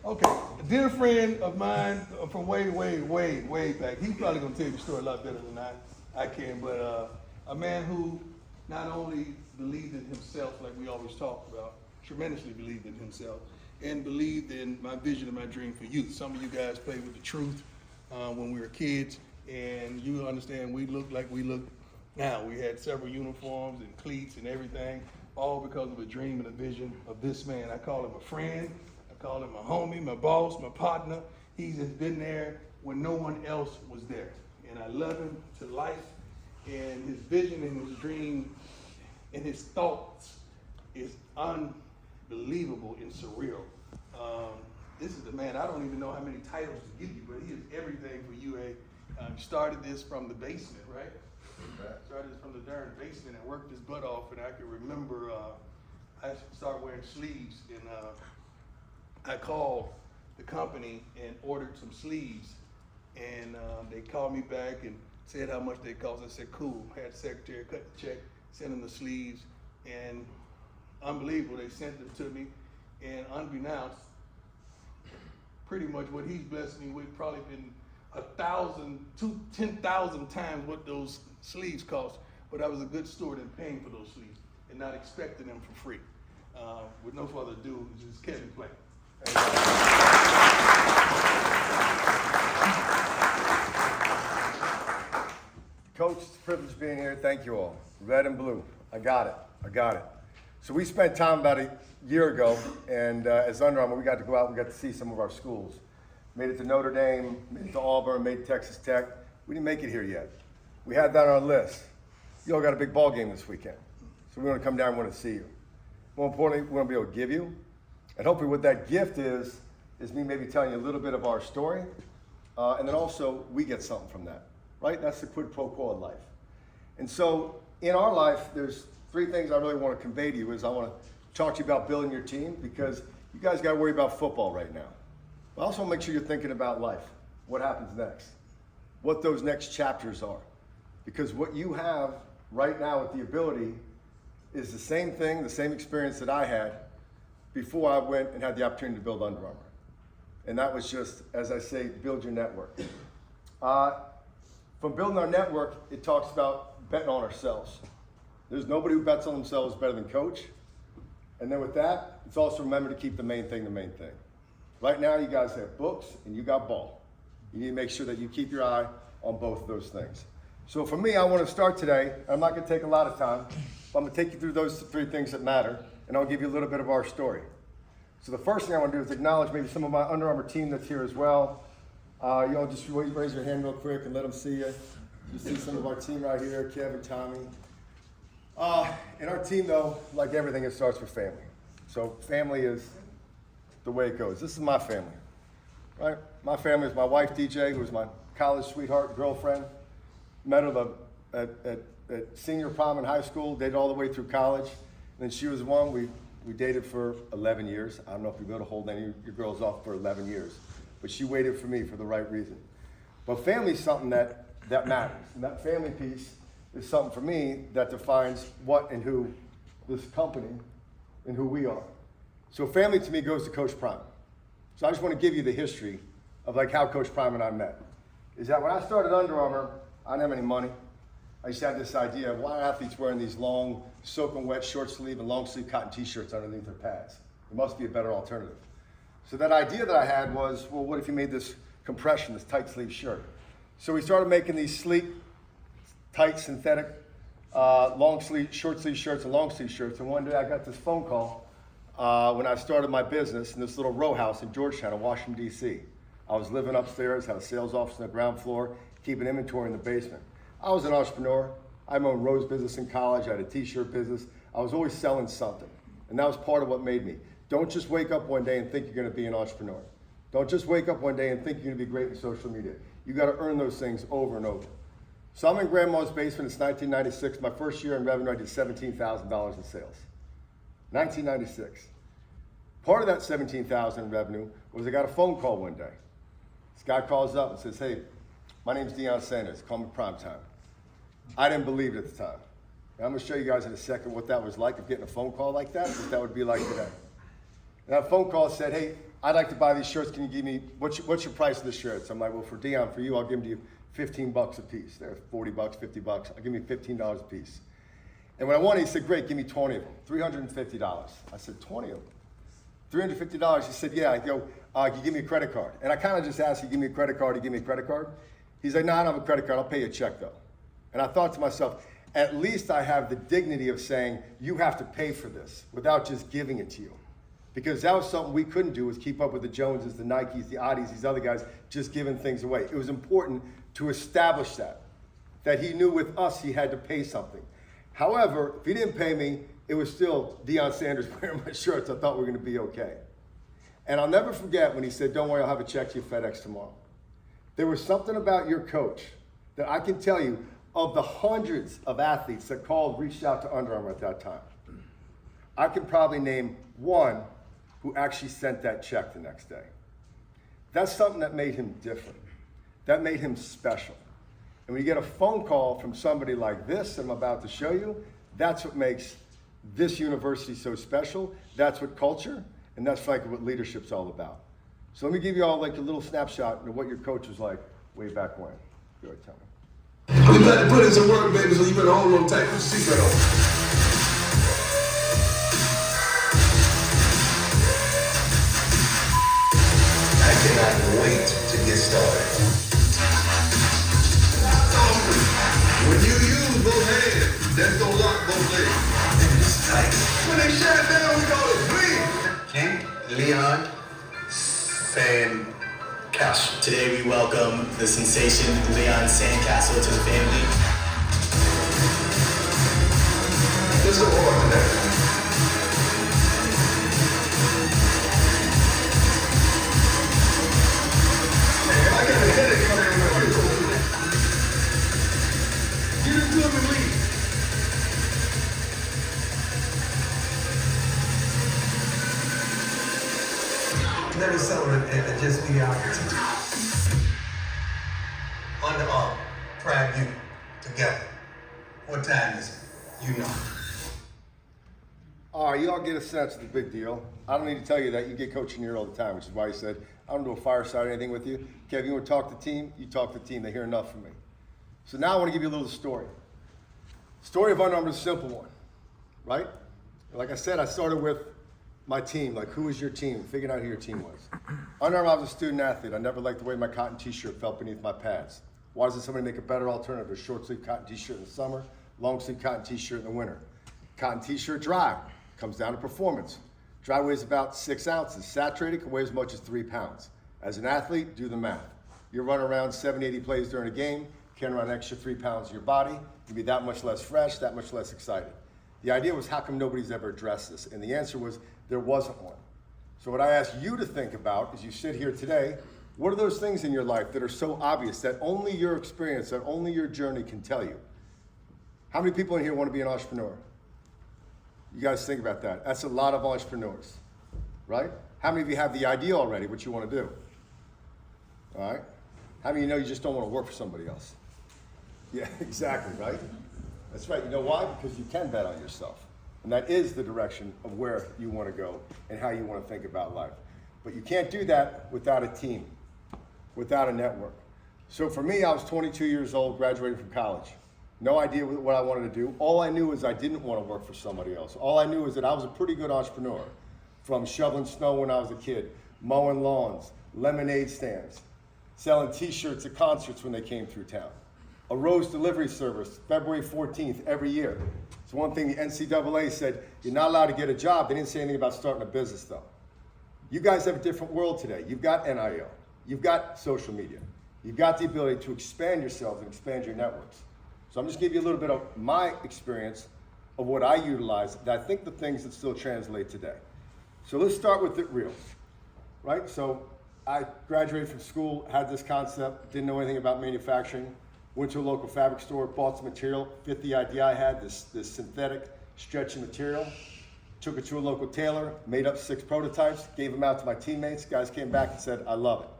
Okay, a dear friend of mine from way back. He's probably gonna tell you the story a lot better than I can, but a man who not only believed in himself, like we always talk about, tremendously believed in himself, and believed in my vision and my dream for youth. Some of you guys played with the truth when we were kids, and you understand we look like we look now. We had several uniforms and cleats and everything, all because of a dream and a vision of this man. I call him a friend. I call him my homie, my boss, my partner. He's just been there when no one else was there. And I love him to life. And his vision and his dream and his thoughts is unbelievable and surreal. This is the man, I don't even know how many titles to give you, but he is everything for UA. Started this from the basement, right? Started this from the darn basement and worked his butt off. And I can remember I started wearing sleeves, and I called the company and ordered some sleeves, and they called me back and said how much they cost. I said, cool. Had the secretary cut the check, sent them the sleeves, and unbelievable, they sent them to me, and unbeknownst, pretty much what he's blessed me with probably been 10,000 times what those sleeves cost, but I was a good steward in paying for those sleeves and not expecting them for free. With no further ado, this is Kevin Plank. Coach, it's a privilege being here. Thank you all. Red and blue. I got it. So we spent time about a year ago, and as Under Armour, we got to go out and got to see some of our schools. Made it to Notre Dame, made it to Auburn, made it to Texas Tech. We didn't make it here yet. We had that on our list. You all got a big ball game this weekend. So we want to come down and want to see you. More importantly, we want to be able to give you. And hopefully what that gift is me maybe telling you a little bit of our story. And then also we get something from that, right? That's the quid pro quo of life. And so in our life, there's three things I really want to convey to you. Is I want to talk to you about building your team, because you guys got to worry about football right now. But also make sure you're thinking about life. What happens next? What those next chapters are. Because what you have right now with the ability is the same thing, the same experience that I had before I went and had the opportunity to build Under Armour. And that was just, as I say, build your network. From building our network, it talks about betting on ourselves. There's nobody who bets on themselves better than Coach. And then with that, it's also remember to keep the main thing the main thing. Right now, you guys have books and you got ball. You need to make sure that you keep your eye on both of those things. So for me, I want to start today. I'm not going to take a lot of time, but I'm going to take you through those three things that matter, and I'll give you a little bit of our story. So the first thing I want to do is acknowledge maybe some of my Under Armour team that's here as well. You all just raise your hand real quick and let them see you. You see some of our team right here, Kevin, Tommy. And our team, though, like everything, it starts with family. So family is the way it goes. This is my family, right? My family is my wife, DJ, who was my college sweetheart, girlfriend. Met her at senior prom in high school, dated all the way through college. And then she was one, we dated for 11 years. I don't know if you're going to hold any of your girls off for 11 years, but she waited for me for the right reason. But family is something that matters. And that family piece is something for me that defines what and who this company and who we are. So family to me goes to Coach Prime. So I just want to give you the history of like how Coach Prime and I met. Is that when I started Under Armour, I didn't have any money. I used to have this idea of why are athletes wearing these long, soaking wet short sleeve and long sleeve cotton t-shirts underneath their pads? There must be a better alternative. So that idea that I had was, well, what if you made this compression, this tight sleeve shirt? So we started making these sleek, tight, synthetic, long sleeve, short sleeve shirts and long sleeve shirts. And one day I got this phone call when I started my business in this little row house in Georgetown in Washington, D.C. I was living upstairs, had a sales office on the ground floor, keeping inventory in the basement. I was an entrepreneur. I owned Rose business in college. I had a t-shirt business. I was always selling something. And that was part of what made me. Don't just wake up one day and think you're going to be an entrepreneur. Don't just wake up one day and think you're going to be great in social media. You got to earn those things over and over. So I'm in grandma's basement. It's 1996. My first year in revenue, I did $17,000 in sales. 1996. Part of that $17,000 in revenue was I got a phone call one day. This guy calls up and says, hey, my name's Deion Sanders. Call me Primetime. I didn't believe it at the time. And I'm going to show you guys in a second what that was like of getting a phone call like that, what that would be like today. And that phone call said, hey, I'd like to buy these shirts. Can you give me, what's your price of the shirts? I'm like, well, for Deion, for you, I'll give them to you $15 a piece. They're $40, $50. I'll give you $15 a piece. And when I won, he said, great, give me 20 of them, $350. I said, 20 of them? $350. He said, yeah. I go, you give me a credit card. And I kind of just asked, you give me a credit card, you give me a credit card? He's like, no, I don't have a credit card, I'll pay you a check though. And I thought to myself, at least I have the dignity of saying, you have to pay for this without just giving it to you. Because that was something we couldn't do, was keep up with the Joneses, the Nikes, the Adis, these other guys, just giving things away. It was important to establish that he knew with us he had to pay something. However, if he didn't pay me, it was still Deion Sanders wearing my shirts. I thought we were gonna be okay. And I'll never forget when he said, don't worry, I'll have a check to you FedEx tomorrow. There was something about your coach that I can tell you, of the hundreds of athletes that called, reached out to Under Armour at that time, I can probably name one who actually sent that check the next day. That's something that made him different. That made him special. And when you get a phone call from somebody like this, I'm about to show you, that's what makes this university so special. That's what culture, and that's frankly what leadership's all about. So let me give you all like a little snapshot of what your coach was like way back when. Go ahead, tell me. We about to put in some work, baby, so you better hold on tight. Put your seatbelt on. I cannot wait to get started. When you use both hands, that's gonna lock both legs. And it's tight. When they shut down, we call it bleed. King Deion Sanders. Today we welcome the sensation Deion Sanders to the family. Let's go on to that. I got a headache coming in. You just do it and leave. Let me celebrate and just be out here today. Under Armour, Prime Unit, together. What time is it? You know. All right, you all get a sense of the big deal. I don't need to tell you that. You get coaching here all the time, which is why he said, I don't do a fireside or anything with you. Kev, you want to talk to the team? You talk to the team. They hear enough from me. So now I want to give you a little story. Story of Under Armour is a simple one, right? Like I said, I started with my team, like who was your team? Figuring out who your team was. Under Armour, I was a student athlete. I never liked the way my cotton t-shirt felt beneath my pads. Why doesn't somebody make a better alternative? A short sleeve cotton t-shirt in the summer, long sleeve cotton t-shirt in the winter. Cotton t-shirt dry, comes down to performance. Dry weighs about 6 ounces. Saturated can weigh as much as 3 pounds. As an athlete, do the math. You're running around 70, 80 plays during a game, carrying around an extra 3 pounds of your body, you'll be that much less fresh, that much less excited. The idea was, how come nobody's ever addressed this? And the answer was, there wasn't one. So what I ask you to think about as you sit here today, what are those things in your life that are so obvious that only your experience, that only your journey can tell you? How many people in here want to be an entrepreneur? You guys think about that. That's a lot of entrepreneurs, right? How many of you have the idea already, what you want to do? All right? How many of you know you just don't want to work for somebody else? Yeah, exactly, right? That's right. You know why? Because you can bet on yourself. And that is the direction of where you want to go and how you want to think about life. But you can't do that without a team, without a network. So for me, I was 22 years old, graduating from college. No idea what I wanted to do. All I knew is I didn't want to work for somebody else. All I knew is that I was a pretty good entrepreneur. From shoveling snow when I was a kid, mowing lawns, lemonade stands, selling t-shirts at concerts when they came through town. A Rose delivery service, February 14th every year. It's one thing the NCAA said, you're not allowed to get a job. They didn't say anything about starting a business though. You guys have a different world today. You've got NIL, you've got social media, you've got the ability to expand yourselves and expand your networks. So I'm just giving you a little bit of my experience of what I utilize, that I think the things that still translate today. So let's start with it real, right? So I graduated from school, had this concept, didn't know anything about manufacturing, went to a local fabric store, bought some material, fit the idea I had, this synthetic stretchy material, took it to a local tailor, made up 6 prototypes, gave them out to my teammates. Guys came back and said, I love it.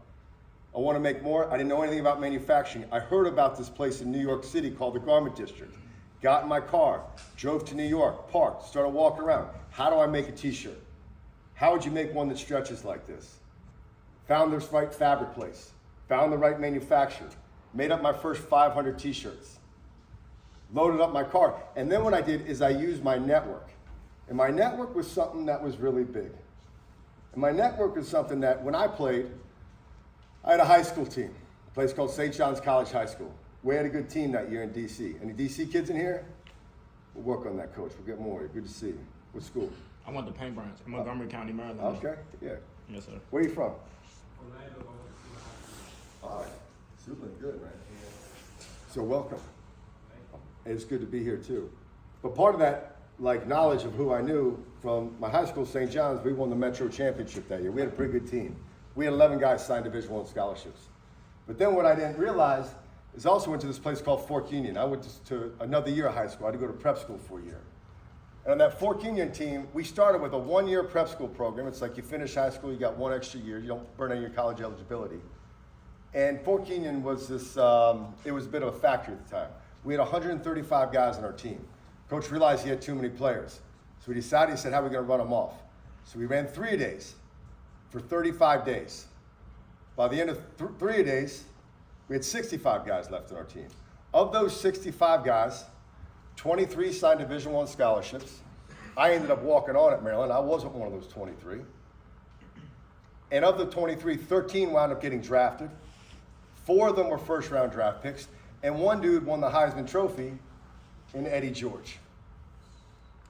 I want to make more. I didn't know anything about manufacturing. I heard about this place in New York City called the Garment District. Got in my car, drove to New York, parked, started walking around. How do I make a t-shirt? How would you make one that stretches like this? found this right fabric place, found the right manufacturer, made up my first 500 t-shirts, loaded up my car. And then what I did is I used my network. And my network was something that was really big. And my network was something that when I played, I had a high school team, a place called St. John's College High School. We had a good team that year in DC. Any DC kids in here? We'll work on that, Coach. We'll get more. Good to see you. What school? I went to Paint Branch in Montgomery County, Maryland. Okay, yeah. Yes, sir. Where are you from? All right. Super good, man. So welcome. It's good to be here too. But part of that, like, knowledge of who I knew from my high school, St. John's, we won the Metro Championship that year. We had a pretty good team. We had 11 guys signed Division I scholarships. But then what I didn't realize is I also went to this place called Fork Union. I went to another year of high school. I had to go to prep school for a year. And on that Fork Union team, we started with a one-year prep school program. It's like you finish high school, you got one extra year. You don't burn any of your college eligibility. And Fork Union was this, it was a bit of a factory at the time. We had 135 guys on our team. Coach realized he had too many players. So we decided, he said, how are we gonna run them off? So we ran 3-a-days for 35 days. By the end of 3-a-days, we had 65 guys left on our team. Of those 65 guys, 23 signed Division I scholarships. I ended up walking on at Maryland. I wasn't one of those 23. And of the 23, 13 wound up getting drafted. 4 of them were first-round draft picks. And one dude won the Heisman Trophy in Eddie George.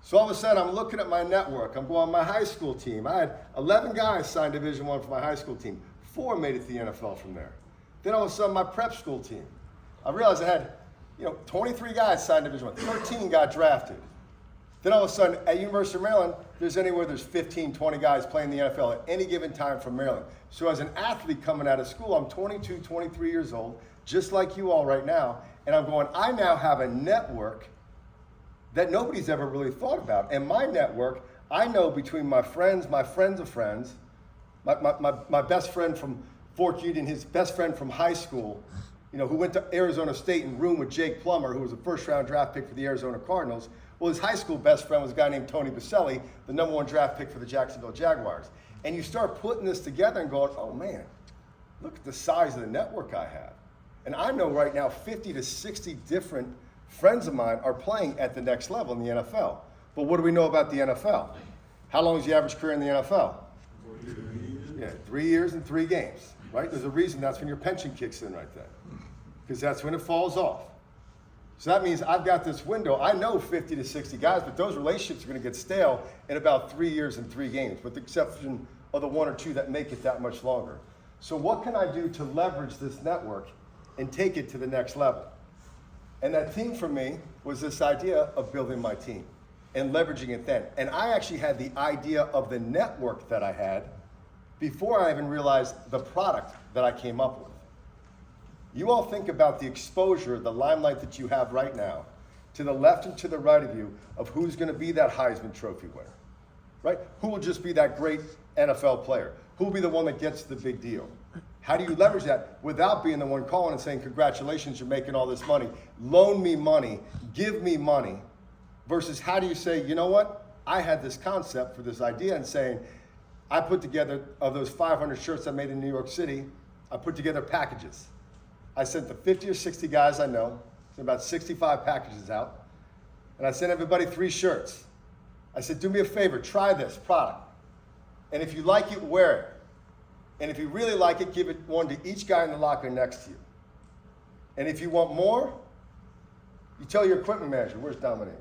So all of a sudden, I'm looking at my network. I'm going, my high school team. I had 11 guys signed Division I for my high school team. 4 made it to the NFL from there. Then all of a sudden, my prep school team. I realized I had 23 guys signed Division I. 13 got drafted. Then all of a sudden, at University of Maryland, there's 15, 20 guys playing the NFL at any given time from Maryland. So as an athlete coming out of school, I'm 22, 23 years old, just like you all right now, and I'm going, I now have a network that nobody's ever really thought about. And my network, I know between my friends of friends, my best friend from Fork Union, his best friend from high school, who went to Arizona State and roomed with Jake Plummer, who was a first-round draft pick for the Arizona Cardinals. Well, his high school best friend was a guy named Tony Baselli, the #1 draft pick for the Jacksonville Jaguars. And you start putting this together and going, oh man, look at the size of the network I have. And I know right now 50 to 60 different friends of mine are playing at the next level in the NFL. But what do we know about the NFL? How long is the average career in the NFL? 3 years and 3 games, right? There's a reason that's when your pension kicks in right there, because that's when it falls off. So that means I've got this window. I know 50 to 60 guys, but those relationships are going to get stale in about 3 years and 3 games, with the exception of the 1 or 2 that make it that much longer. So what can I do to leverage this network and take it to the next level? And that team for me was this idea of building my team and leveraging it then. And I actually had the idea of the network that I had before I even realized the product that I came up with. You all think about the exposure, the limelight that you have right now, to the left and to the right of you, of who's going to be that Heisman Trophy winner, right? Who will just be that great NFL player? Who will be the one that gets the big deal? How do you leverage that without being the one calling and saying, congratulations, you're making all this money, loan me money, give me money, versus how do you say, you know what? I had this concept for this idea, and saying, I put together, of those 500 shirts I made in New York City, I put together packages. I sent the 50 or 60 guys I know, sent about 65 packages out, and I sent everybody 3 shirts. I said, do me a favor, try this product. And if you like it, wear it. And if you really like it, give it one to each guy in the locker next to you. And if you want more, you tell your equipment manager, where's Dominique?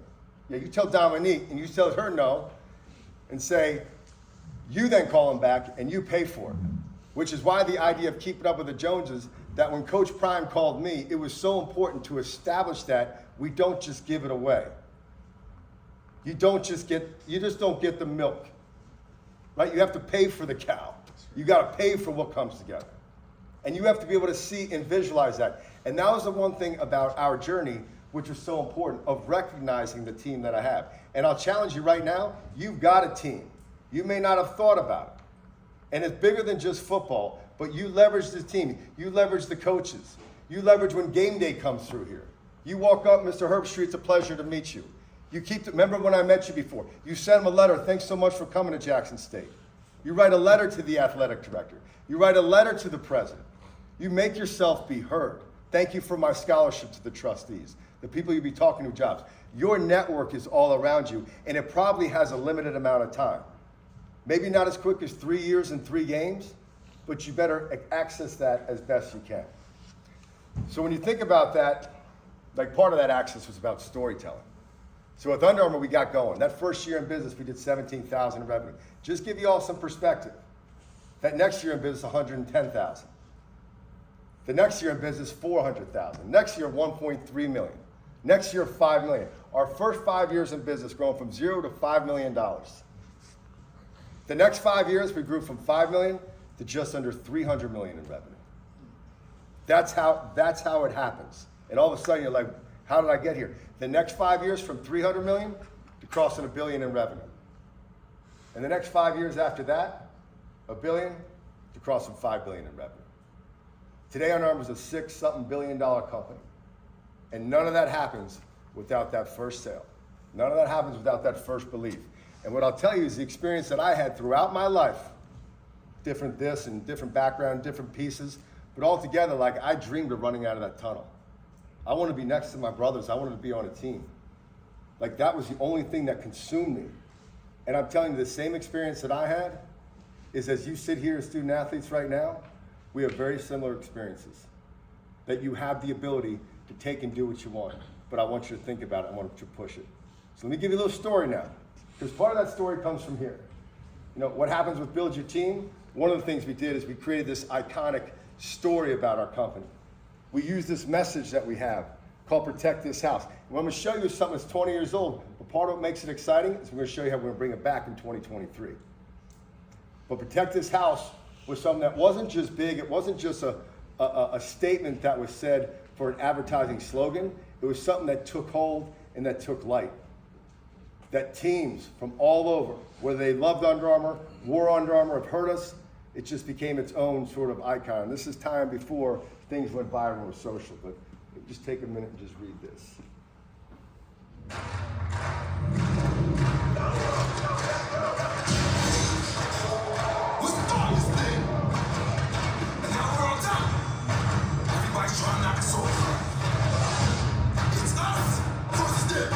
Yeah, you tell Dominique, and you tell her no, and say, you then call him back and you pay for it. Which is why the idea of keeping up with the Joneses, that when Coach Prime called me, it was so important to establish that we don't just give it away. You just don't get the milk, right? You have to pay for the cow. You got to pay for what comes together. And you have to be able to see and visualize that. And that was the one thing about our journey, which was so important, of recognizing the team that I have. And I'll challenge you right now, you've got a team. You may not have thought about it. And it's bigger than just football, but you leverage the team. You leverage the coaches. You leverage when game day comes through here. You walk up, Mr. Herbstreit, it's a pleasure to meet you. Remember when I met you before? You sent him a letter, thanks so much for coming to Jackson State. You write a letter to the athletic director. You write a letter to the president. You make yourself be heard. Thank you for my scholarship to the trustees, the people you'll be talking to jobs. Your network is all around you, and it probably has a limited amount of time. Maybe not as quick as 3 years and 3 games, but you better access that as best you can. So when you think about that, like part of that access was about storytelling. So with Under Armour, we got going. That first year in business, we did $17,000 in revenue. Just give you all some perspective. That next year in business, $110,000. The next year in business, $400,000. Next year, $1.3 million. Next year, $5 million. Our first 5 years in business, growing from 0 to $5 million. The next 5 years, we grew from $5 million to just under $300 million in revenue. That's how it happens. And all of a sudden, you're like, how did I get here? The next 5 years, from $300 million to crossing $1 billion in revenue. And the next 5 years after that, $1 billion to crossing $5 billion in revenue. Today, Under Armour is a $6-something billion company. And none of that happens without that first sale. None of that happens without that first belief. And what I'll tell you is the experience that I had throughout my life, different this and different background, different pieces, but all together, like I dreamed of running out of that tunnel. I wanted to be next to my brothers. I wanted to be on a team. Like that was the only thing that consumed me. And I'm telling you, the same experience that I had is as you sit here as student athletes right now, we have very similar experiences. That you have the ability to take and do what you want. But I want you to think about it. I want you to push it. So let me give you a little story now. Because part of that story comes from here. You know, what happens with Build Your Team? One of the things we did is we created this iconic story about our company. We use this message that we have called Protect This House. And I'm going to show you something that's 20 years old, but part of what makes it exciting is we're going to show you how we're going to bring it back in 2023. But Protect This House was something that wasn't just big, it wasn't just a statement that was said for an advertising slogan, it was something that took hold and that took light. That teams from all over, whether they loved Under Armour, wore Under Armour, have heard us, it just became its own sort of icon. This is time before things went viral or social, but just take a minute and just read this. What's the darkest thing? And now we're on top. Everybody's trying to knock us over. It's us versus them.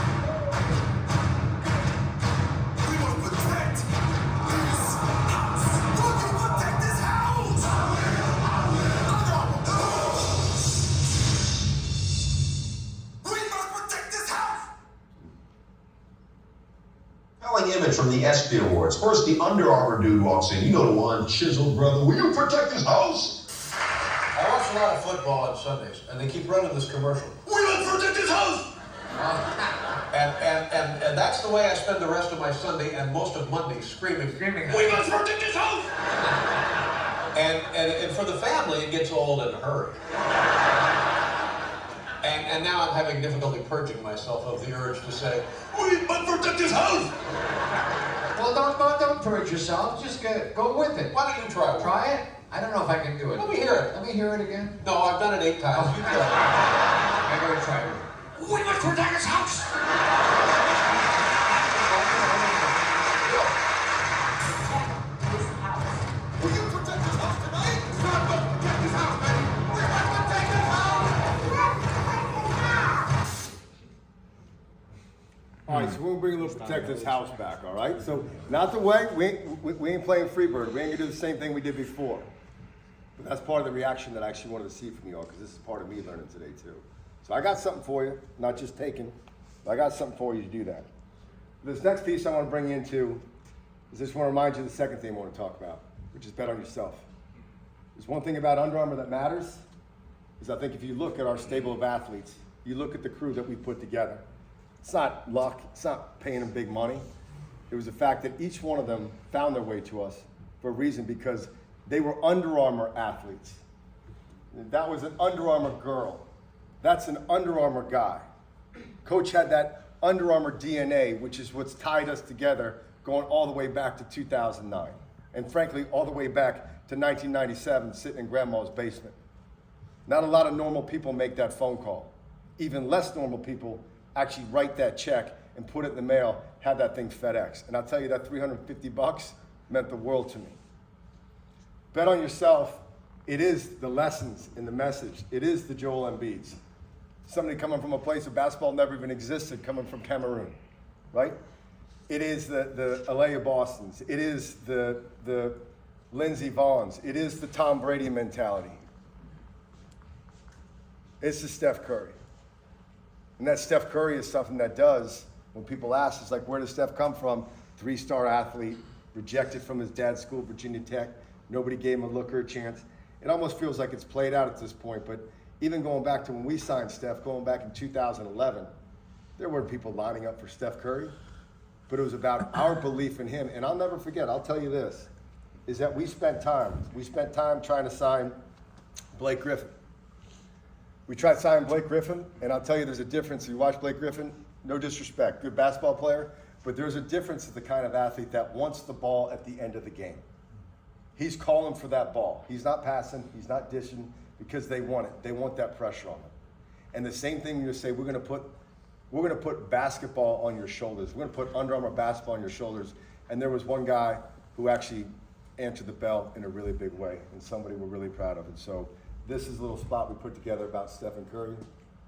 We want to protect this house. We can protect this house. We must protect this house. Compelling image from the ESPY Awards. First, the Under Armour dude walks in. You know the one, chiseled brother. Will you protect this house? I watch a lot of football on Sundays, and they keep running this commercial. We must protect this house. And that's the way I spend the rest of my Sunday and most of Monday screaming. We must protect this house. And for the family, it gets old in a hurry. And now I'm having difficulty purging myself of the urge to say, We must protect this house. Well, don't purge yourself. Just go with it. why don't you try one? Try it. I don't know if I can do it. Let me hear it. Let me hear it again. No, I've done it 8 times. You try I gotta try it. We must protect this house. Will you protect this house tonight? It's not about to protect this house, baby. We must protect this house. All right, so we'll bring a little Protect This House back, all right? So not the way, we ain't playing Freebird. We ain't gonna do the same thing we did before. But that's part of the reaction that I actually wanted to see from you all, because this is part of me learning today too. So I got something for you, not just taking, but I got something for you to do that. This next piece I want to bring you into is just want to remind you of the second thing I want to talk about, which is bet on yourself. There's one thing about Under Armour that matters, is I think if you look at our stable of athletes, you look at the crew that we put together, it's not luck, it's not paying them big money. It was the fact that each one of them found their way to us for a reason, because they were Under Armour athletes. That was an Under Armour girl. That's an Under Armour guy. Coach had that Under Armour DNA, which is what's tied us together, going all the way back to 2009. And frankly, all the way back to 1997, sitting in grandma's basement. Not a lot of normal people make that phone call. Even less normal people actually write that check and put it in the mail, have that thing FedEx. And I'll tell you, that $350 meant the world to me. Bet on yourself. It is the lessons in the message. It is the Joel Embiids. Somebody coming from a place where basketball never even existed, coming from Cameroon, right? It is the Alea Bostons. It is the Lindsey Vonns. It is the Tom Brady mentality. It's the Steph Curry. And that Steph Curry is something that does, when people ask, it's like, where does Steph come from? 3-star athlete, rejected from his dad's school, Virginia Tech. Nobody gave him a look or a chance. It almost feels like it's played out at this point, but even going back to when we signed Steph, going back in 2011, there weren't people lining up for Steph Curry, but it was about our belief in him. And I'll never forget, I'll tell you this, is that we spent time trying to sign Blake Griffin. We tried signing Blake Griffin, and I'll tell you there's a difference. If you watch Blake Griffin, no disrespect, good basketball player, but there's a difference of the kind of athlete that wants the ball at the end of the game. He's calling for that ball. He's not passing, he's not dishing, because they want it. They want that pressure on them. And the same thing you say, we're gonna put basketball on your shoulders. We're gonna put Under Armour basketball on your shoulders. And there was one guy who actually answered the bell in a really big way, and somebody we're really proud of. And so this is a little spot we put together about Stephen Curry.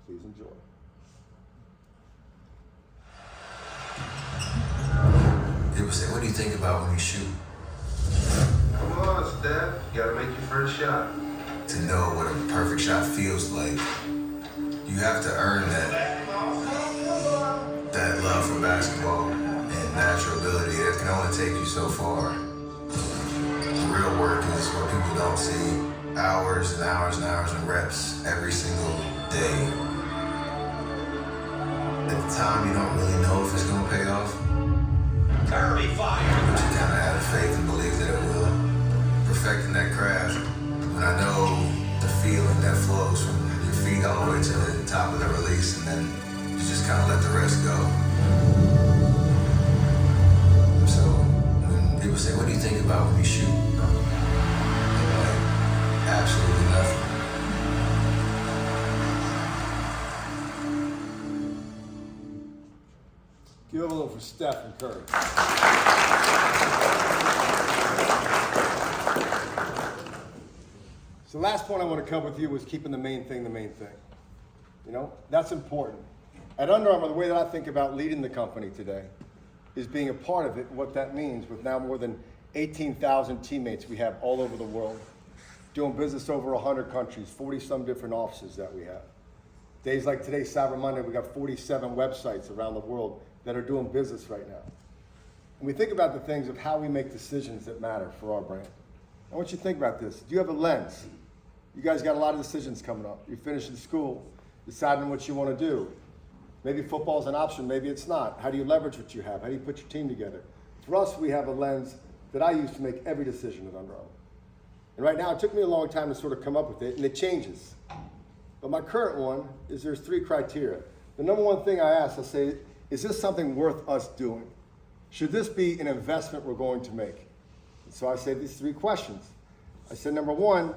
Please enjoy. People say, what do you think about when you shoot? Come on, Steph. You gotta make your first shot. To know what a perfect shot feels like, you have to earn that love for basketball and natural ability. It can only take you so far. The real work is what people don't see. Hours and hours and hours of reps every single day. At the time, you don't really know if it's gonna pay off. Curry fire! But you kind of have faith and believe that it will. Perfecting that craft. When I know the feeling that flows from your feet all the way to the top of the release, and then you just kind of let the rest go. So when people say, what do you think about when you shoot? I'm like, absolutely nothing. Give it a little for Steph and Curry. So the last point I want to cover with you was keeping the main thing the main thing. You know, that's important. At Under Armour, the way that I think about leading the company today is being a part of it, what that means with now more than 18,000 teammates we have all over the world, doing business over 100 countries, 40-some different offices that we have. Days like today, Cyber Monday, we got 47 websites around the world that are doing business right now. And we think about the things of how we make decisions that matter for our brand. I want you to think about this. Do you have a lens? You guys got a lot of decisions coming up. You're finishing school, deciding what you want to do. Maybe football's an option, maybe it's not. How do you leverage what you have? How do you put your team together? For us, we have a lens that I use to make every decision at Under Armour. And right now, it took me a long time to sort of come up with it, and it changes. But my current one is there's 3 criteria. The number one thing I ask, I say, is this something worth us doing? Should this be an investment we're going to make? And so I say these 3 questions. I said, number one,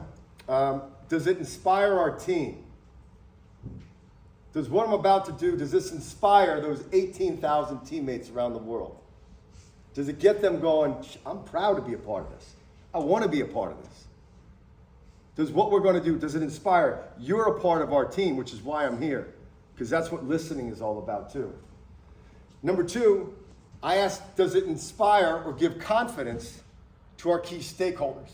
does it inspire our team? Does what I'm about to do, does this inspire those 18,000 teammates around the world? Does it get them going, I'm proud to be a part of this. I want to be a part of this. Does what we're going to do, does it inspire, you're a part of our team, which is why I'm here, because that's what listening is all about too. Number 2, I ask, does it inspire or give confidence to our key stakeholders?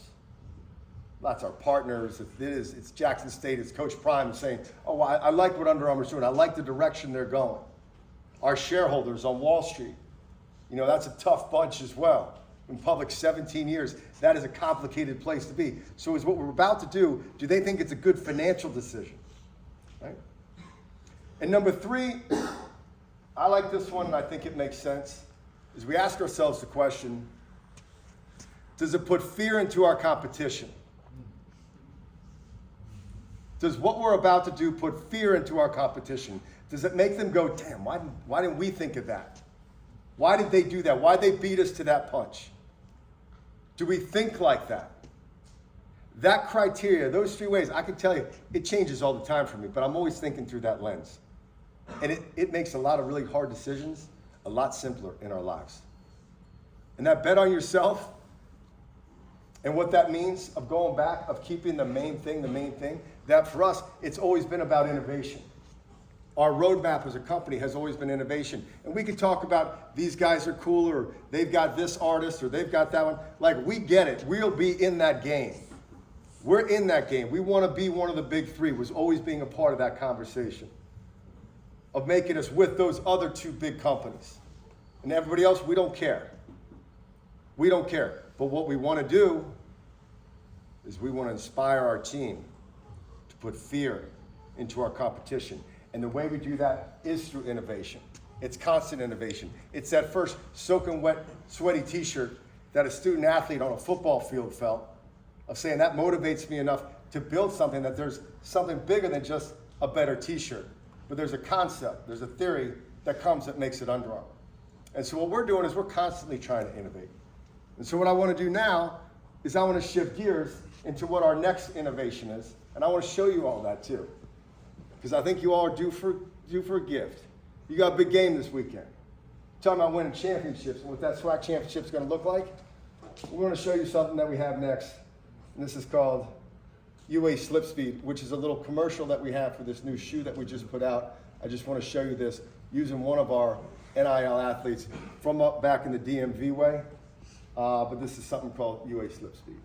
That's our partners. It's Jackson State, it's Coach Prime saying, oh, I like what Under Armour's doing. I like the direction they're going. Our shareholders on Wall Street, you know, that's a tough bunch as well. In public 17 years, that is a complicated place to be. So is what we're about to do they think it's a good financial decision? Right? And number 3, I like this one and I think it makes sense, is we ask ourselves the question, does it put fear into our competition? Does what we're about to do put fear into our competition? Does it make them go, damn, why didn't we think of that? Why did they do that? Why did they beat us to that punch? Do we think like that? That criteria, those 3 ways, I can tell you, it changes all the time for me, but I'm always thinking through that lens. And it makes a lot of really hard decisions a lot simpler in our lives. And that bet on yourself, And what that means of going back, of keeping the main thing, that for us, it's always been about innovation. Our roadmap as a company has always been innovation. And we can talk about these guys are cool, or they've got this artist, or they've got that one. Like, we get it. We'll be in that game. We're in that game. We want to be one of the big three, was always being a part of that conversation, of making us with those other two big companies. And everybody else, we don't care. We don't care. But what we want to do is we want to inspire our team to put fear into our competition. And the way we do that is through innovation. It's constant innovation. It's that first soaking wet, sweaty t-shirt that a student athlete on a football field felt, of saying that motivates me enough to build something, that there's something bigger than just a better t-shirt. But there's a concept, there's a theory that comes that makes it Under Armour. And so what we're doing is we're constantly trying to innovate. And so what I want to do now is I want to shift gears into what our next innovation is. And I want to show you all that too. Because I think you all are due for a gift. You got a big game this weekend. Talking about winning championships and what that SWAC championship is going to look like. We're going to show you something that we have next. And this is called UA Slip Speed, which is a little commercial that we have for this new shoe that we just put out. I just want to show you this using one of our NIL athletes from up back in the DMV way. But this is something called UA Slip Speed.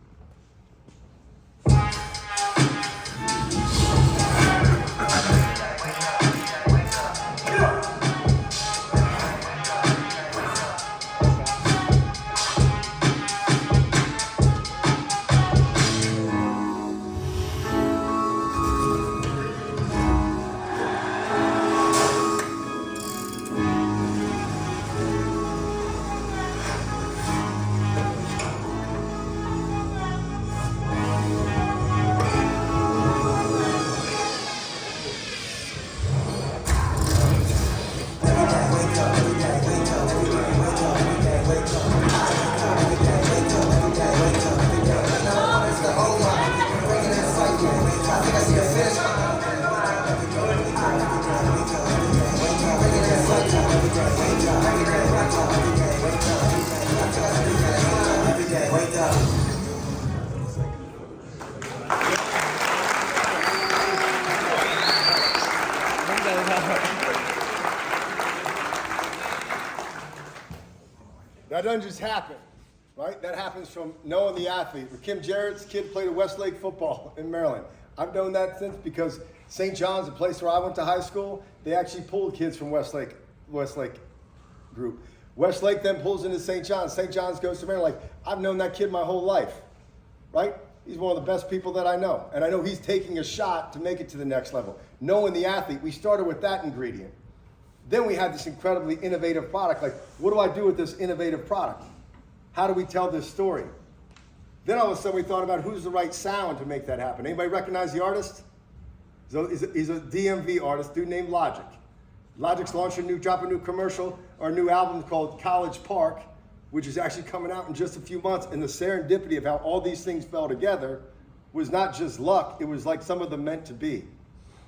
That doesn't just happen, right? That happens from knowing the athlete. Kim Jarrett's kid played at Westlake football in Maryland. I've known that since, because St. John's, the place where I went to high school, they actually pulled kids from Westlake group. Westlake then pulls into St. John's. St. John's goes to Maryland. Like, I've known that kid my whole life, right? He's one of the best people that I know. And I know he's taking a shot to make it to the next level. Knowing the athlete, we started with that ingredient. Then we had this incredibly innovative product. Like, what do I do with this innovative product? How do we tell this story? Then all of a sudden we thought about who's the right sound to make that happen. Anybody recognize the artist? He's a DMV artist, dude named Logic. Logic's dropped a new commercial or a new album called College Park, which is actually coming out in just a few months. And the serendipity of how all these things fell together was not just luck, it was like some of them meant to be.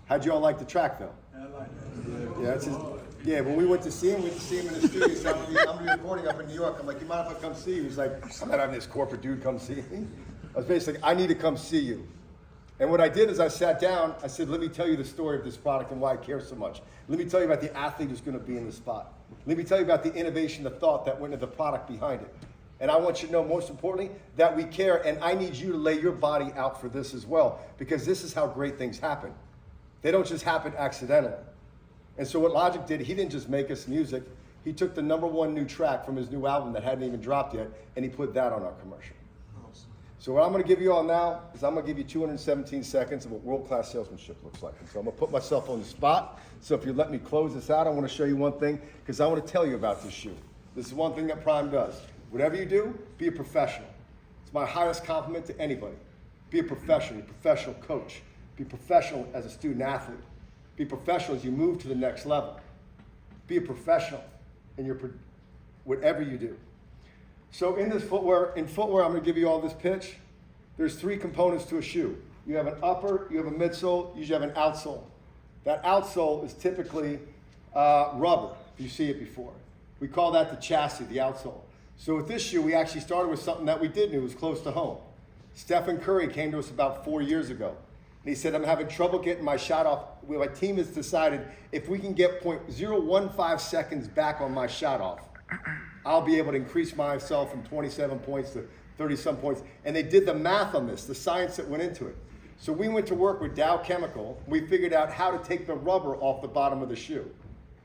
How'd you all like the track though? I like that. Yeah, that's his. Yeah, when we went to see him in the studio. So I'm recording up in New York. I'm like, you mind if I come see you? He's like, I'm not having this corporate dude come see me. I was basically like, I need to come see you. And what I did is I sat down, I said, let me tell you the story of this product and why I care so much. Let me tell you about the athlete who's going to be in the spot. Let me tell you about the innovation, the thought that went into the product behind it. And I want you to know, most importantly, that we care, and I need you to lay your body out for this as well, because this is how great things happen. They don't just happen accidentally. And so what Logic did, he didn't just make us music. He took the #1 new track from his new album that hadn't even dropped yet, and he put that on our commercial. Awesome. So what I'm going to give you all now is I'm going to give you 217 seconds of what world-class salesmanship looks like. And so I'm going to put myself on the spot. So if you let me close this out, I want to show you one thing, because I want to tell you about this shoe. This is one thing that Prime does. Whatever you do, be a professional. It's my highest compliment to anybody. Be a professional coach. Be professional as a student athlete. Be professional as you move to the next level. Be a professional in your whatever you do. So in footwear, I'm going to give you all this pitch. There's 3 components to a shoe. You have an upper, you have a midsole, you have an outsole. That outsole is typically rubber, if you see it before. We call that the chassis, the outsole. So with this shoe, we actually started with something that we did knew was close to home. Stephen Curry came to us about 4 years ago. And he said, I'm having trouble getting my shot off. My team has decided if we can get 0.015 seconds back on my shot off, I'll be able to increase myself from 27 points to 30-some points. And they did the math on this, the science that went into it. So we went to work with Dow Chemical. We figured out how to take the rubber off the bottom of the shoe.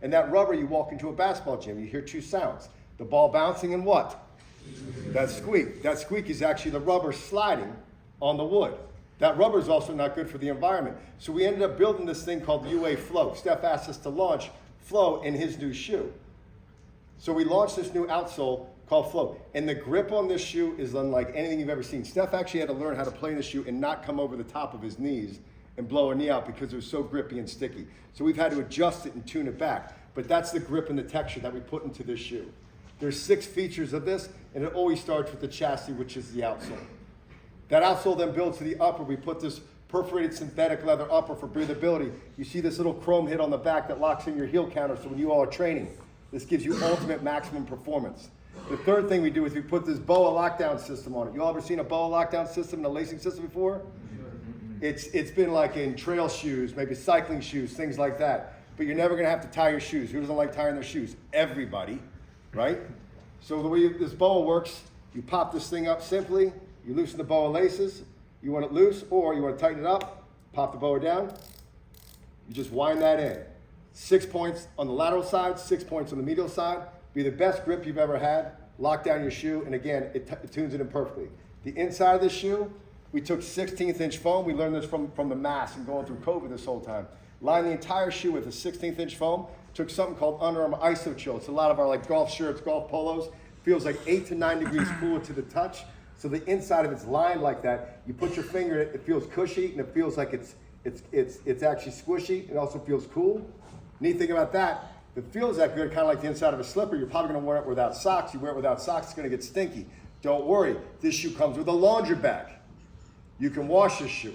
And that rubber, you walk into a basketball gym, you hear two sounds. The ball bouncing and what? That squeak. That squeak is actually the rubber sliding on the wood. That rubber is also not good for the environment. So we ended up building this thing called UA Flow. Steph asked us to launch Flow in his new shoe. So we launched this new outsole called Flow. And the grip on this shoe is unlike anything you've ever seen. Steph actually had to learn how to play in the shoe and not come over the top of his knees and blow a knee out because it was so grippy and sticky. So we've had to adjust it and tune it back. But that's the grip and the texture that we put into this shoe. There's 6 features of this, and it always starts with the chassis, which is the outsole. That outsole then builds to the upper. We put this perforated synthetic leather upper for breathability. You see this little chrome hit on the back that locks in your heel counter, so when you all are training, this gives you ultimate maximum performance. The third thing we do is we put this BOA lockdown system on it. You all ever seen a BOA lockdown system and a lacing system before? It's been like in trail shoes, maybe cycling shoes, things like that. But you're never gonna have to tie your shoes. Who doesn't like tying their shoes? Everybody, right? So the way this BOA works, you pop this thing up simply, you loosen the BOA laces, you want it loose, or you want to tighten it up, pop the BOA down, you just wind that in. 6 points on the lateral side, 6 points on the medial side. Be the best grip you've ever had. Lock down your shoe, and again, it tunes it in perfectly. The inside of this shoe, we took 16th-inch foam. We learned this from the mass and going through COVID this whole time. Lined the entire shoe with a 16th-inch foam. Took something called Under Armour Iso Chill. It's a lot of our like golf shirts, golf polos. Feels like 8 to 9 degrees cooler to the touch. So the inside of it's lined like that. You put your finger in it, it feels cushy, and it feels like it's actually squishy. It also feels cool. Neat thing about that, if it feels that good, kind of like the inside of a slipper, you're probably gonna wear it without socks. You wear it without socks, it's gonna get stinky. Don't worry, this shoe comes with a laundry bag. You can wash this shoe.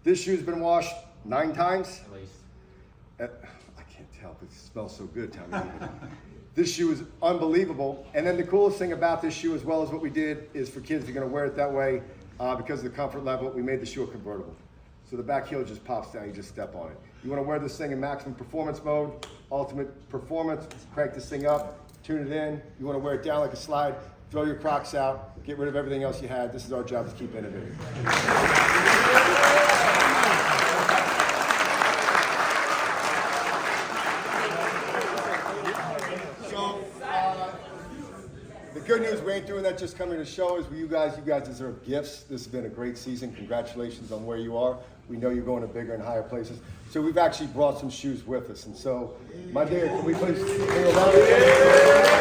This shoe's been washed 9 times. At least. I can't tell, but it smells so good, Tommy. This shoe is unbelievable. And then the coolest thing about this shoe, as well as what we did, is for kids, they're gonna wear it that way because of the comfort level, we made the shoe a convertible. So the back heel just pops down, you just step on it. You wanna wear this thing in maximum performance mode, ultimate performance, crank this thing up, tune it in. You wanna wear it down like a slide, throw your Crocs out, get rid of everything else you had. This is our job, to keep innovating. The good news, we ain't doing that just coming to show is you guys deserve gifts. This has been a great season. Congratulations on where you are. We know you're going to bigger and higher places. So we've actually brought some shoes with us. And so, my dear, can we please bring a round of applause?